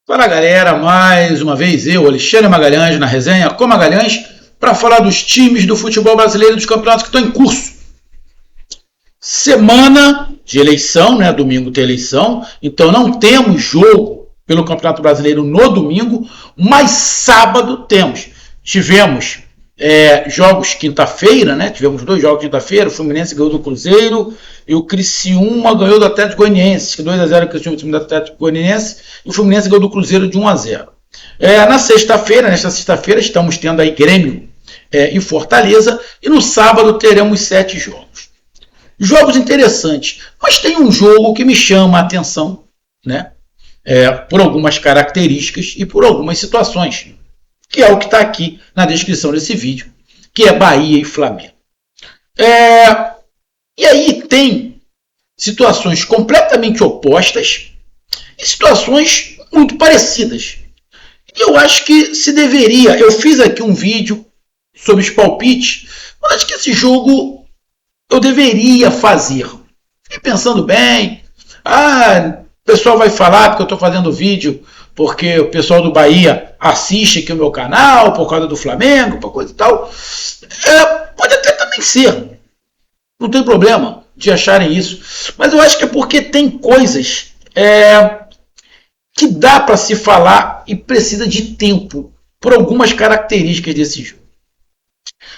Fala galera, mais uma vez eu, Alexandre Magalhães, na resenha com Magalhães, para falar dos times do futebol brasileiro e dos campeonatos que estão em curso. Semana de eleição, né? Domingo tem eleição, então não temos jogo pelo Campeonato Brasileiro no domingo, mas sábado temos. Tivemos jogos quinta-feira, né? Tivemos 2 jogos quinta-feira, o Fluminense ganhou do Cruzeiro e o Criciúma ganhou do Atlético Goianiense, 2-0 o Criciúma, time do Atlético Goianiense, e o Fluminense ganhou do Cruzeiro de 1-0. Nesta sexta-feira, estamos tendo aí Grêmio e Fortaleza, e no sábado teremos 7 jogos. Jogos interessantes, mas tem um jogo que me chama a atenção, né? Por algumas características e por algumas situações, que é o que está aqui na descrição desse vídeo, que é Bahia e Flamengo. E aí tem situações completamente opostas e situações muito parecidas. E eu acho que se deveria, eu fiz aqui um vídeo sobre os palpites, mas acho que esse jogo eu deveria fazer. Fiquei pensando bem, o pessoal vai falar porque eu estou fazendo vídeo porque o pessoal do Bahia assiste aqui o meu canal por causa do Flamengo, por coisa e tal. Pode até também ser. Não tem problema de acharem isso. Mas eu acho que é porque tem coisas que dá para se falar e precisa de tempo por algumas características desse jogo.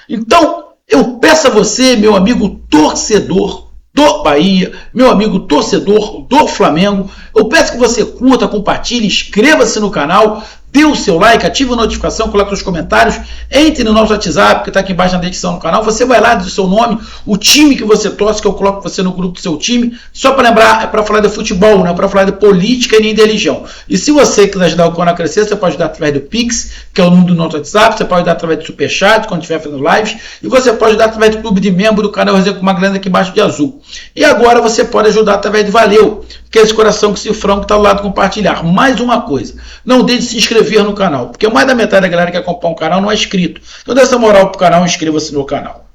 Então, eu peço a você, meu amigo torcedor do Bahia, meu amigo torcedor do Flamengo, eu peço que você curta, compartilhe, inscreva-se no canal, dê o seu like, ative a notificação, coloque os comentários, entre no nosso WhatsApp, que está aqui embaixo na descrição do canal, você vai lá, diz o seu nome, o time que você torce, que eu coloco você no grupo do seu time, só para lembrar, é para falar de futebol, não é para falar de política e nem de religião. E se você quiser ajudar o canal a crescer, você pode ajudar através do Pix, que é o número do nosso WhatsApp, você pode ajudar através do Superchat, quando estiver fazendo lives, e você pode ajudar através do clube de membro do canal Resenha com Magalhães aqui embaixo de azul. E agora você pode ajudar através de Valeu, que é esse coração com cifrão que está do lado de compartilhar. Mais uma coisa, não deixe de se inscrever no canal, porque mais da metade da galera que acompanha o canal não é inscrito. Então dê essa moral pro canal, inscreva-se no canal.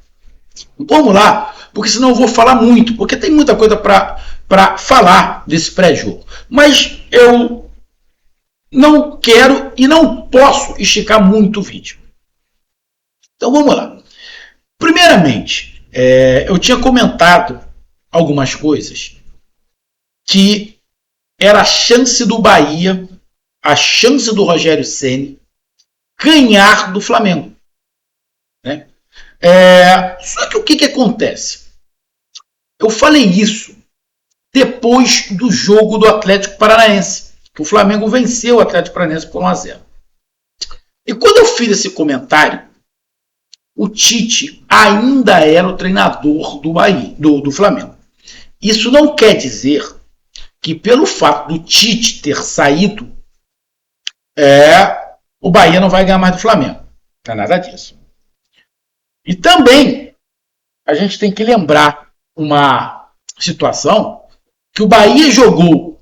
Vamos lá, porque senão eu vou falar muito, porque tem muita coisa para falar desse pré-jogo. Mas eu não quero e não posso esticar muito o vídeo. Então vamos lá. Primeiramente, eu tinha comentado algumas coisas que era a chance do Bahia, a chance do Rogério Ceni ganhar do Flamengo. Né? Só que o que acontece? Eu falei isso depois do jogo do Atlético Paranaense, que o Flamengo venceu o Atlético Paranaense por 1-0. E quando eu fiz esse comentário, o Tite ainda era o treinador do Bahia, do Flamengo. Isso não quer dizer que pelo fato do Tite ter saído, o Bahia não vai ganhar mais do Flamengo. Não é nada disso. E também a gente tem que lembrar uma situação que o Bahia jogou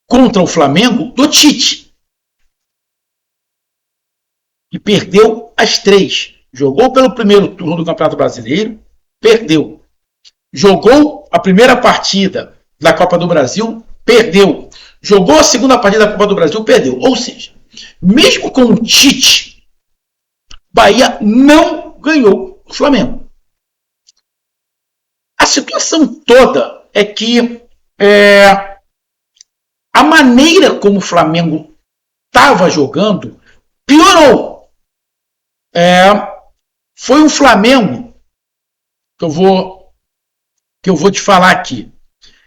contra o Flamengo do Tite. E perdeu as 3. Jogou pelo primeiro turno do Campeonato Brasileiro, perdeu. Jogou a primeira partida da Copa do Brasil, perdeu. Jogou a segunda partida da Copa do Brasil, perdeu. Ou seja, mesmo com o Tite, Bahia não ganhou o Flamengo. A situação toda é que a maneira como o Flamengo estava jogando piorou. Foi um Flamengo que eu vou te falar aqui.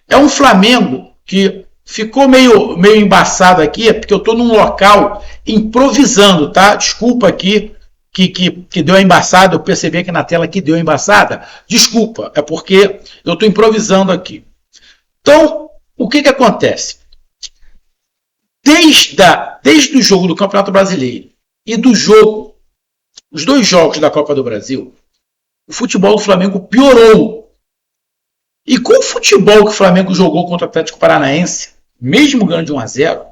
É um Flamengo que ficou meio embaçado aqui, porque eu estou num local improvisando, tá? Desculpa aqui que deu a embaçada, eu percebi aqui na tela que deu a embaçada. Desculpa, é porque eu estou improvisando aqui. Então, o que acontece? Desde o jogo do Campeonato Brasileiro e os 2 jogos da Copa do Brasil, o futebol do Flamengo piorou. E com o futebol que o Flamengo jogou contra o Atlético Paranaense, mesmo ganhando de 1-0,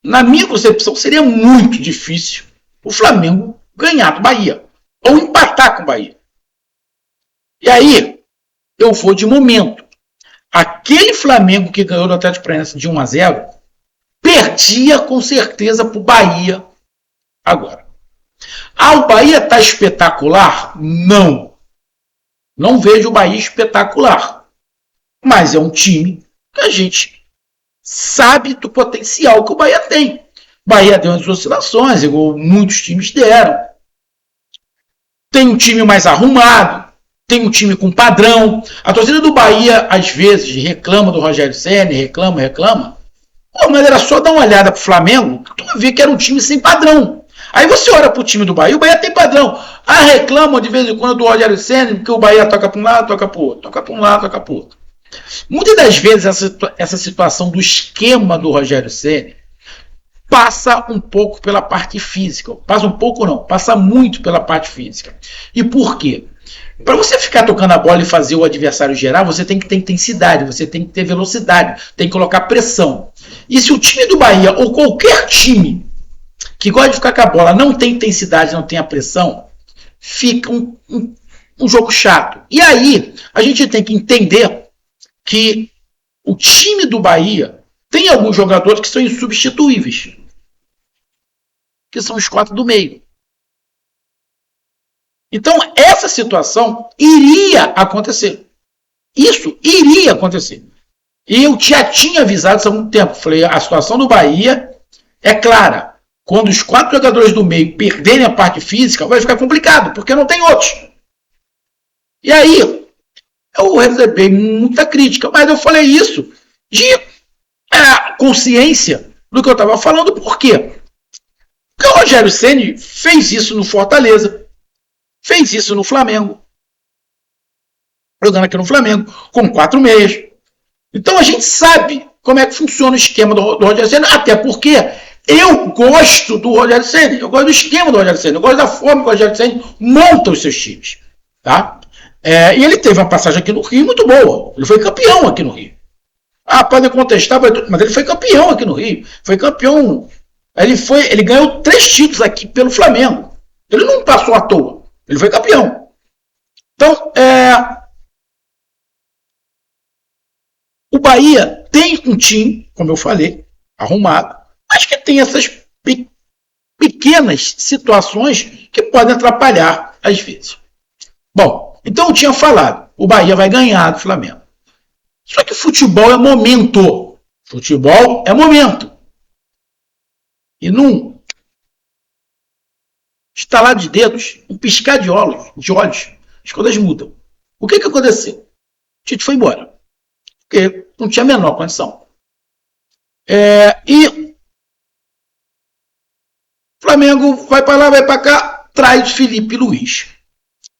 na minha concepção, seria muito difícil o Flamengo ganhar do Bahia. ou empatar com o Bahia. E aí, eu vou de momento. Aquele Flamengo que ganhou do Atlético Paranaense de 1-0, perdia com certeza para o Bahia agora. O Bahia está espetacular? Não. Não vejo o Bahia espetacular. Mas é um time que a gente sabe do potencial que o Bahia tem. O Bahia deu umas oscilações, igual muitos times deram. Tem um time mais arrumado, tem um time com padrão. A torcida do Bahia, às vezes, reclama do Rogério Ceni, reclama. Pô, mas era só dar uma olhada pro Flamengo, que tu vai ver que era um time sem padrão. Aí você olha pro time do Bahia, o Bahia tem padrão. Reclamam de vez em quando do Rogério Ceni, porque o Bahia toca para um lado, toca para o outro, toca para um lado, toca para o outro. Muitas das vezes essa situação do esquema do Rogério Ceni passa um pouco pela parte física. Passa um pouco não, passa muito pela parte física. E por quê? Para você ficar tocando a bola e fazer o adversário gerar, você tem que ter intensidade, você tem que ter velocidade, tem que colocar pressão. E se o time do Bahia, ou qualquer time que gosta de ficar com a bola, não tem intensidade, não tem a pressão, fica um jogo chato. E aí, a gente tem que entender que o time do Bahia tem alguns jogadores que são insubstituíveis, que são os 4 do meio. Então, essa situação iria acontecer. Isso iria acontecer. E eu já tinha avisado isso há muito tempo. Falei, a situação do Bahia é clara. Quando os 4 jogadores do meio perderem a parte física, vai ficar complicado, porque não tem outros. E aí, eu recebi muita crítica, mas eu falei isso de consciência do que eu estava falando. Por quê? Porque o Rogério Ceni fez isso no Fortaleza, fez isso no Flamengo, jogando aqui no Flamengo, com 4 meias. Então a gente sabe como é que funciona o esquema do Rogério Ceni, até porque eu gosto do Rogério Ceni, eu gosto do esquema do Rogério Ceni, eu gosto da forma que o Rogério Ceni monta os seus times. Tá? E ele teve uma passagem aqui no Rio muito boa, ele foi campeão aqui no Rio. Pode contestar, mas ele foi campeão aqui no Rio, foi campeão, ele ganhou 3 títulos aqui pelo Flamengo, ele não passou à toa, ele foi campeão. Então, o Bahia tem um time, como eu falei, arrumado, mas que tem essas pequenas situações que podem atrapalhar às vezes. Bom, então eu tinha falado, o Bahia vai ganhar do Flamengo. Só que futebol é momento. Futebol é momento. E num estalar de dedos, um piscar de olhos, as coisas mudam. O que aconteceu? O Tite foi embora. Porque não tinha a menor condição. E o Flamengo vai para lá, vai para cá, traz Felipe Luiz.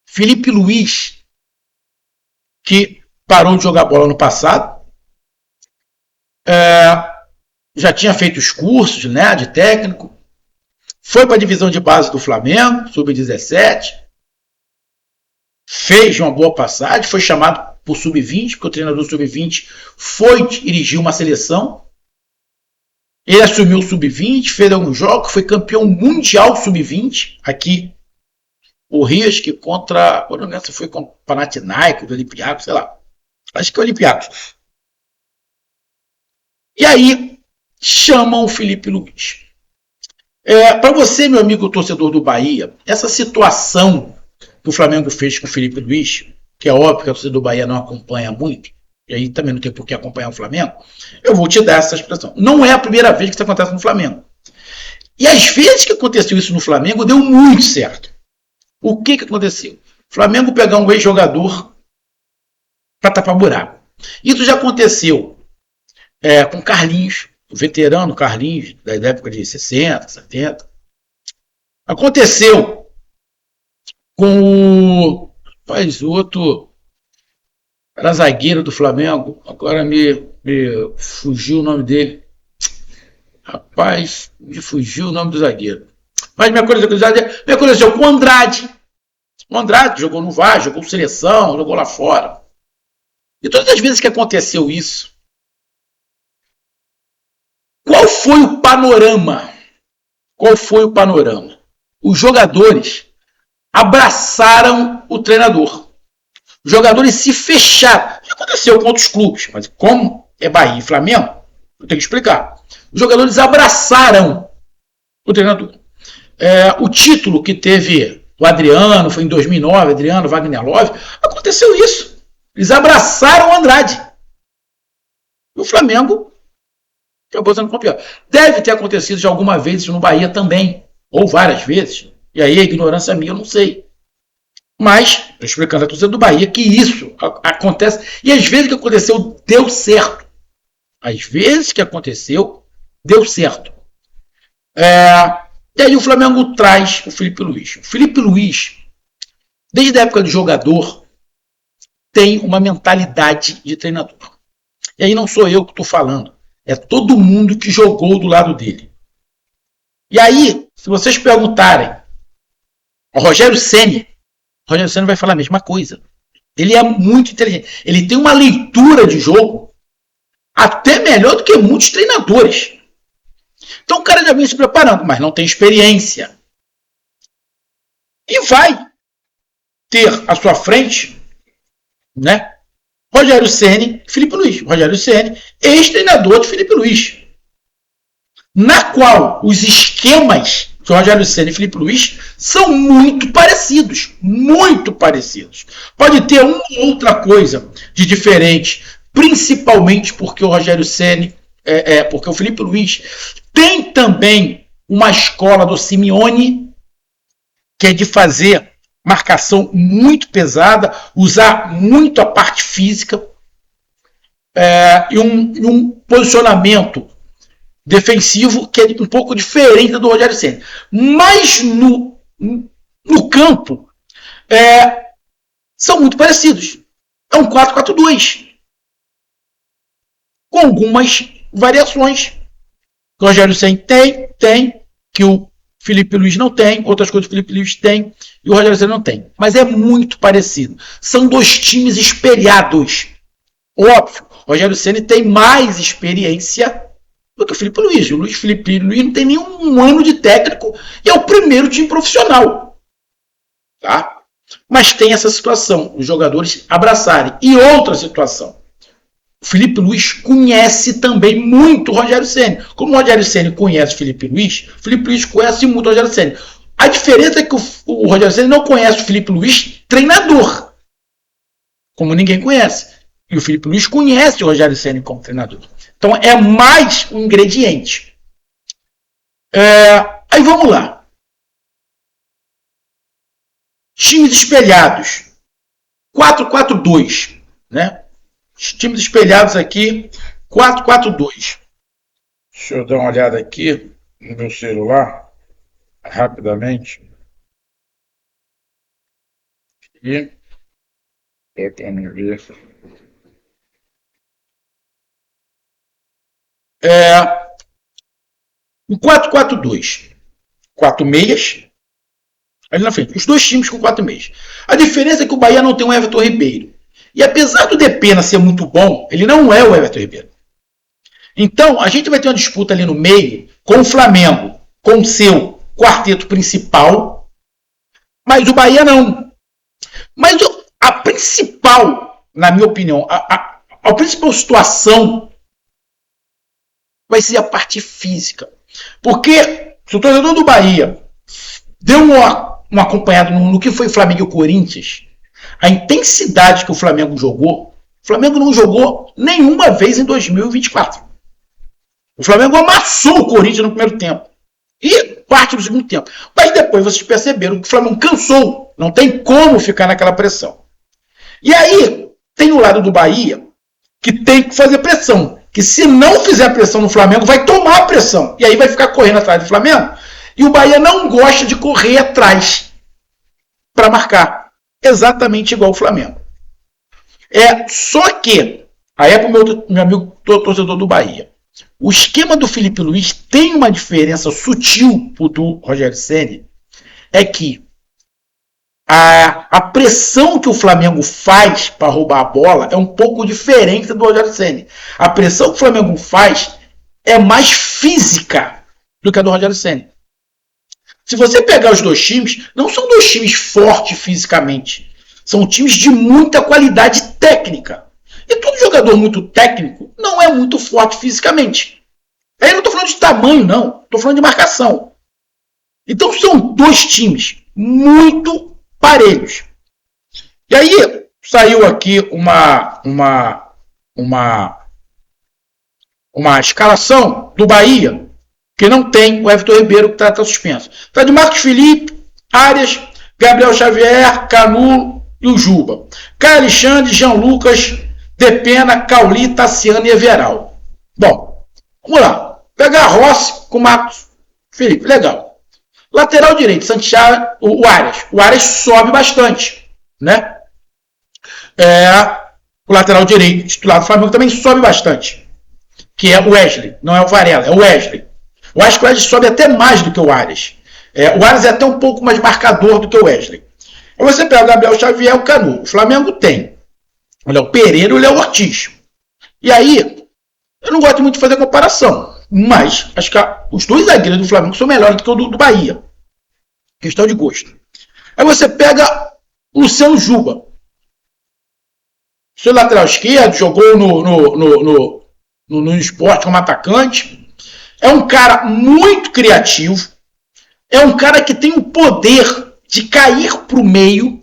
Felipe Luiz, que parou de jogar bola no passado, já tinha feito os cursos, né, de técnico, foi para a divisão de base do Flamengo, sub-17, fez uma boa passagem, foi chamado por sub-20, porque o treinador sub-20 foi dirigir uma seleção. Ele assumiu o sub-20, fez alguns jogos, foi campeão mundial sub-20 aqui. O Rias, que contra, não lembro se foi contra o Panathinaikos, do Olympiacos, sei lá. Acho que é o Olympiacos. E aí, chamam o Felipe Luiz. Para você, meu amigo torcedor do Bahia, essa situação que o Flamengo fez com o Felipe Luiz, que é óbvio que a torcida do Bahia não acompanha muito, e aí também não tem por que acompanhar o Flamengo, eu vou te dar essa expressão. Não é a primeira vez que isso acontece no Flamengo. E às vezes que aconteceu isso no Flamengo, deu muito certo. O que aconteceu? O Flamengo pegar um ex-jogador para tapar buraco. Isso já aconteceu com Carlinhos, o veterano Carlinhos, da época de 60, 70. Aconteceu com o outro, era zagueiro do Flamengo, agora me fugiu o nome dele. Rapaz, me fugiu o nome do zagueiro. Mas minha curiosidade é com o Andrade. O Andrade jogou no VAR, jogou seleção, jogou lá fora. E todas as vezes que aconteceu isso, qual foi o panorama? Qual foi o panorama? Os jogadores abraçaram o treinador. Os jogadores se fecharam. Já aconteceu com outros clubes, mas como é Bahia e Flamengo, eu tenho que explicar. Os jogadores abraçaram o treinador. O título que teve o Adriano, foi em 2009, Adriano, Wagner Love, aconteceu isso. Eles abraçaram o Andrade. E o Flamengo acabou sendo campeão. Deve ter acontecido de alguma vez no Bahia também, ou várias vezes. E aí a ignorância minha, eu não sei. Mas, estou explicando a torcida do Bahia que isso acontece. E às vezes que aconteceu, deu certo. Às vezes que aconteceu, deu certo. E aí o Flamengo traz o Felipe Luiz. O Felipe Luiz, desde a época de jogador, tem uma mentalidade de treinador. E aí não sou eu que estou falando. É todo mundo que jogou do lado dele. E aí, se vocês perguntarem ao Rogério Ceni vai falar a mesma coisa. Ele é muito inteligente. Ele tem uma leitura de jogo até melhor do que muitos treinadores. Então o cara já vem se preparando, mas não tem experiência. E vai ter à sua frente, né, Rogério Ceni e Felipe Luiz. Rogério Ceni, ex-treinador de Felipe Luiz. Na qual os esquemas de Rogério Ceni e Felipe Luiz são muito parecidos. Muito parecidos. Pode ter uma ou outra coisa de diferente, principalmente porque o Rogério Ceni, porque o Felipe Luiz tem também uma escola do Simeone, que é de fazer marcação muito pesada, usar muito a parte física, e um posicionamento defensivo que é um pouco diferente do Rogério Ceni. Mas no campo são muito parecidos. É um 4-4-2 com algumas variações que o Rogério Ceni tem, que o Felipe Luiz não tem, outras coisas que o Felipe Luiz tem e o Rogério Ceni não tem. Mas é muito parecido. São dois times espelhados. Óbvio, o Rogério Ceni tem mais experiência do que o Felipe Luiz. O Felipe Luiz não tem nenhum ano de técnico e é o primeiro time profissional. Tá? Mas tem essa situação, os jogadores abraçarem. E outra situação, o Felipe Luiz conhece também muito o Rogério Ceni. Como o Rogério Ceni conhece o Felipe Luiz conhece muito o Rogério Ceni. A diferença é que o Rogério Ceni não conhece o Felipe Luiz treinador, como ninguém conhece. E o Felipe Luiz conhece o Rogério Ceni como treinador. Então é mais um ingrediente. Aí vamos lá. Times espelhados. 4-4-2. Né? Os times espelhados aqui. 4-4-2. Deixa eu dar uma olhada aqui no meu celular. Rapidamente. E para me ver. Um 4-4-2. 4 meias. Ali na frente. Os dois times com 4 meias. A diferença é que o Bahia não tem um Everton Ribeiro. E apesar do Depena ser muito bom, ele não é o Everton Ribeiro. Então, a gente vai ter uma disputa ali no meio com o Flamengo, com o seu quarteto principal, mas o Bahia não. Mas a principal, na minha opinião, a principal situação vai ser a parte física. Porque se o torcedor do Bahia deu uma acompanhada no que foi Flamengo e o Corinthians, a intensidade que o Flamengo jogou, o Flamengo não jogou nenhuma vez em 2024. O Flamengo amassou o Corinthians no primeiro tempo. E parte do segundo tempo. Mas depois vocês perceberam que o Flamengo cansou. Não tem como ficar naquela pressão. E aí, tem o lado do Bahia que tem que fazer pressão. Que se não fizer pressão no Flamengo, vai tomar a pressão. E aí vai ficar correndo atrás do Flamengo. E o Bahia não gosta de correr atrás para marcar. Exatamente igual o Flamengo. Só que, aí é para o meu amigo torcedor do Bahia. O esquema do Felipe Luiz tem uma diferença sutil do Rogério Ceni. É que a pressão que o Flamengo faz para roubar a bola é um pouco diferente do Rogério Ceni. A pressão que o Flamengo faz é mais física do que a do Rogério Ceni. Se você pegar os dois times, não são dois times fortes fisicamente. São times de muita qualidade técnica. E todo jogador muito técnico não é muito forte fisicamente. Aí eu não estou falando de tamanho, não. Estou falando de marcação. Então são dois times muito parelhos. E aí saiu aqui uma escalação do Bahia, que não tem o Everton Ribeiro, que está suspenso. Está de Marcos Felipe, Arias, Gabriel Xavier, Canu e o Juba. Caio Alexandre, Jean Lucas, Depena, Cauli, Tassiano e Everal. Bom, vamos lá. Pegar Rossi com Marcos Felipe. Legal. Lateral direito, Santiago, o Arias. O Arias sobe bastante, né? O lateral direito titular do Flamengo também sobe bastante, que é o Wesley, não é o Varela, é o Wesley. Eu acho que o Wesley sobe até mais do que o Arias. O Arias é até um pouco mais marcador do que o Wesley. Aí você pega o Gabriel Xavier e o Canu. O Flamengo tem o Léo Pereira e o Léo Ortiz. E aí, eu não gosto muito de fazer comparação, mas acho que os dois zagueiros do Flamengo são melhores do que o do Bahia. Questão de gosto. Aí você pega o Luciano Juba. Seu lateral esquerdo, jogou no esporte como atacante. É um cara muito criativo. É um cara que tem o poder de cair para o meio,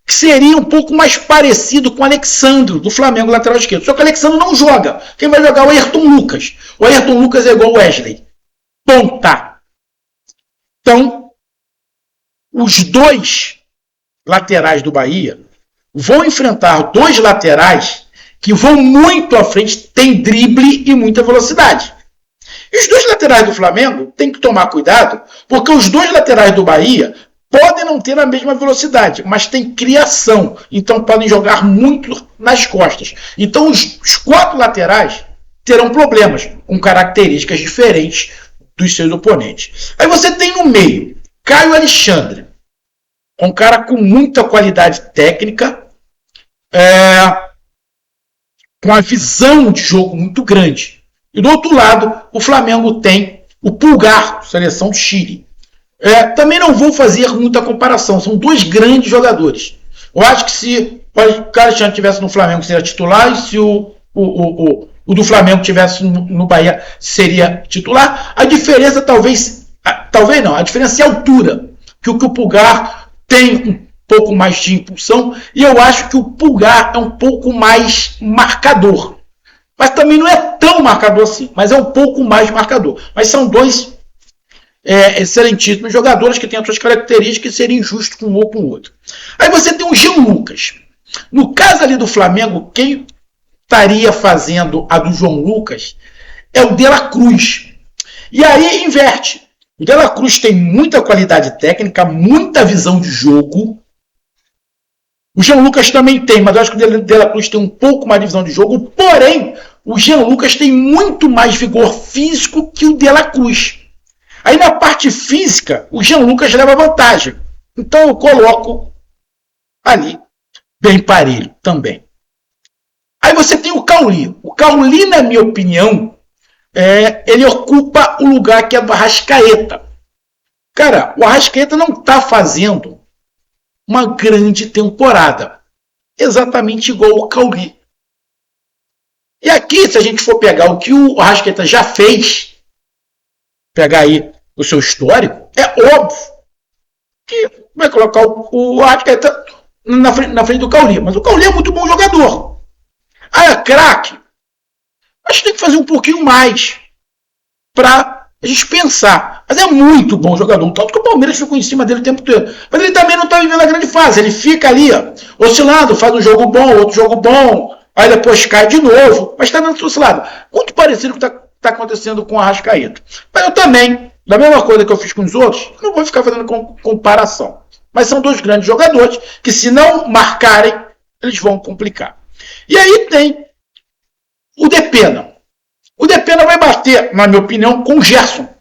que seria um pouco mais parecido com o Alexandro, do Flamengo, lateral esquerdo. Só que o Alexandro não joga. Quem vai jogar é o Ayrton Lucas. O Ayrton Lucas é igual o Wesley. Ponta. Então, os dois laterais do Bahia vão enfrentar dois laterais que vão muito à frente, tem drible e muita velocidade. E os dois laterais do Flamengo têm que tomar cuidado, porque os dois laterais do Bahia podem não ter a mesma velocidade, mas têm criação, então podem jogar muito nas costas. Então os quatro laterais terão problemas, com características diferentes dos seus oponentes. Aí você tem no meio Caio Alexandre, um cara com muita qualidade técnica, com uma visão de jogo muito grande. E do outro lado, o Flamengo tem o Pulgar, seleção do Chile. Também não vou fazer muita comparação, são dois grandes jogadores. Eu acho que se o Caio Alexandre estivesse no Flamengo, seria titular, e se o do Flamengo estivesse no Bahia, seria titular. A diferença talvez não, a diferença é a altura, que o Pulgar tem um pouco mais de impulsão, e eu acho que o Pulgar é um pouco mais marcador. Mas também não é tão marcador assim, mas é um pouco mais marcador. Mas são dois excelentíssimos jogadores que têm as suas características e seria injusto com um ou com o outro. Aí você tem o Jean Lucas. No caso ali do Flamengo, quem estaria fazendo a do João Lucas é o De La Cruz. E aí inverte. O De La Cruz tem muita qualidade técnica, muita visão de jogo. O Jean Lucas também tem, mas eu acho que o De La Cruz tem um pouco mais de visão de jogo. Porém, o Jean Lucas tem muito mais vigor físico que o De La Cruz. Aí na parte física, o Jean Lucas leva vantagem. Então eu coloco ali bem parelho também. Aí você tem o Cauli. O Cauli, na minha opinião, ele ocupa o lugar que é do Arrascaeta. Cara, o Arrascaeta não está fazendo uma grande temporada. Exatamente igual o Cauli. E aqui, se a gente for pegar o que o Arrascaeta já fez, pegar aí o seu histórico, é óbvio que vai colocar o Arrascaeta na frente do Cauli. Mas o Cauli é muito bom jogador. Aí é craque. Acho que tem que fazer um pouquinho mais para a gente pensar. Mas é muito bom jogador. Tanto que o Palmeiras ficou em cima dele o tempo todo. Mas ele também não está vivendo a grande fase. Ele fica ali, oscilando, faz um jogo bom, outro jogo bom. Aí depois cai de novo. Mas está dando oscilado. Muito parecido com o que está acontecendo com o Arrascaeta. Mas eu também, da mesma coisa que eu fiz com os outros, não vou ficar fazendo comparação. Mas são dois grandes jogadores que, se não marcarem, eles vão complicar. E aí tem o Depena. O Depena vai bater, na minha opinião, com o Gerson.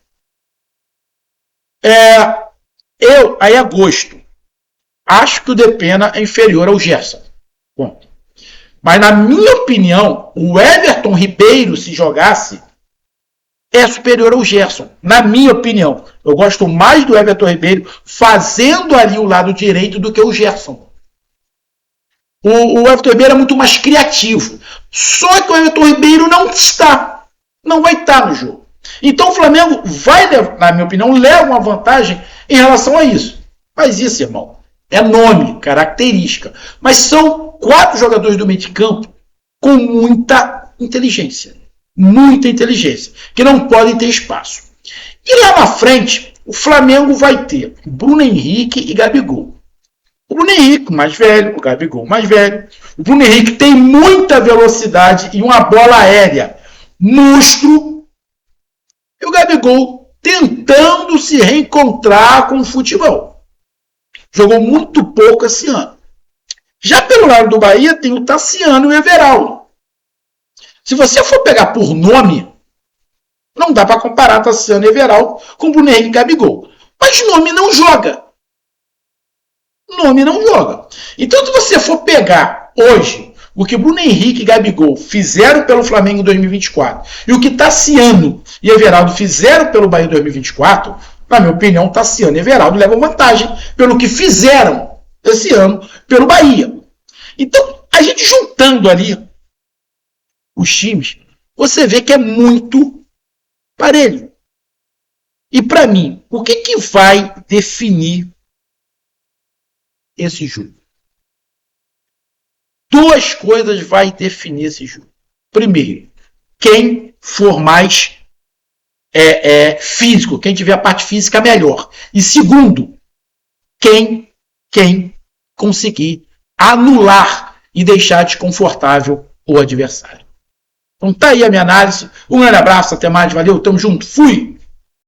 Aí é gosto. Acho que o Depena é inferior ao Gerson. Bom. Mas na minha opinião, o Everton Ribeiro, se jogasse, é superior ao Gerson, na minha opinião. Eu gosto mais do Everton Ribeiro fazendo ali o lado direito do que o Gerson. O Everton Ribeiro é muito mais criativo. Só que o Everton Ribeiro não vai estar no jogo. Então o Flamengo vai, na minha opinião, leva uma vantagem em relação a isso. Mas isso, irmão, é nome, característica. Mas são 4 jogadores do meio de campo com muita inteligência. Muita inteligência. Que não podem ter espaço. E lá na frente, o Flamengo vai ter Bruno Henrique e Gabigol. O Bruno Henrique mais velho, o Gabigol mais velho. O Bruno Henrique tem muita velocidade e uma bola aérea monstro. E o Gabigol tentando se reencontrar com o futebol. Jogou muito pouco esse ano. Já pelo lado do Bahia tem o Tassiano e o Everaldo. Se você for pegar por nome, não dá para comparar Tassiano e Everaldo com o Bruno Henrique e Gabigol. Mas nome não joga. Nome não joga. Então, se você for pegar hoje o que Bruno Henrique e Gabigol fizeram pelo Flamengo em 2024 e o que Tassiano e Everaldo fizeram pelo Bahia em 2024, na minha opinião, Tassiano e Everaldo levam vantagem pelo que fizeram esse ano pelo Bahia. Então, a gente juntando ali os times, você vê que é muito parelho. E para mim, o que vai definir esse jogo? 2 coisas vai definir esse jogo. Primeiro, quem for mais físico, quem tiver a parte física melhor. E segundo, quem conseguir anular e deixar desconfortável o adversário. Então tá aí a minha análise. Um grande abraço, até mais, valeu, tamo junto, fui!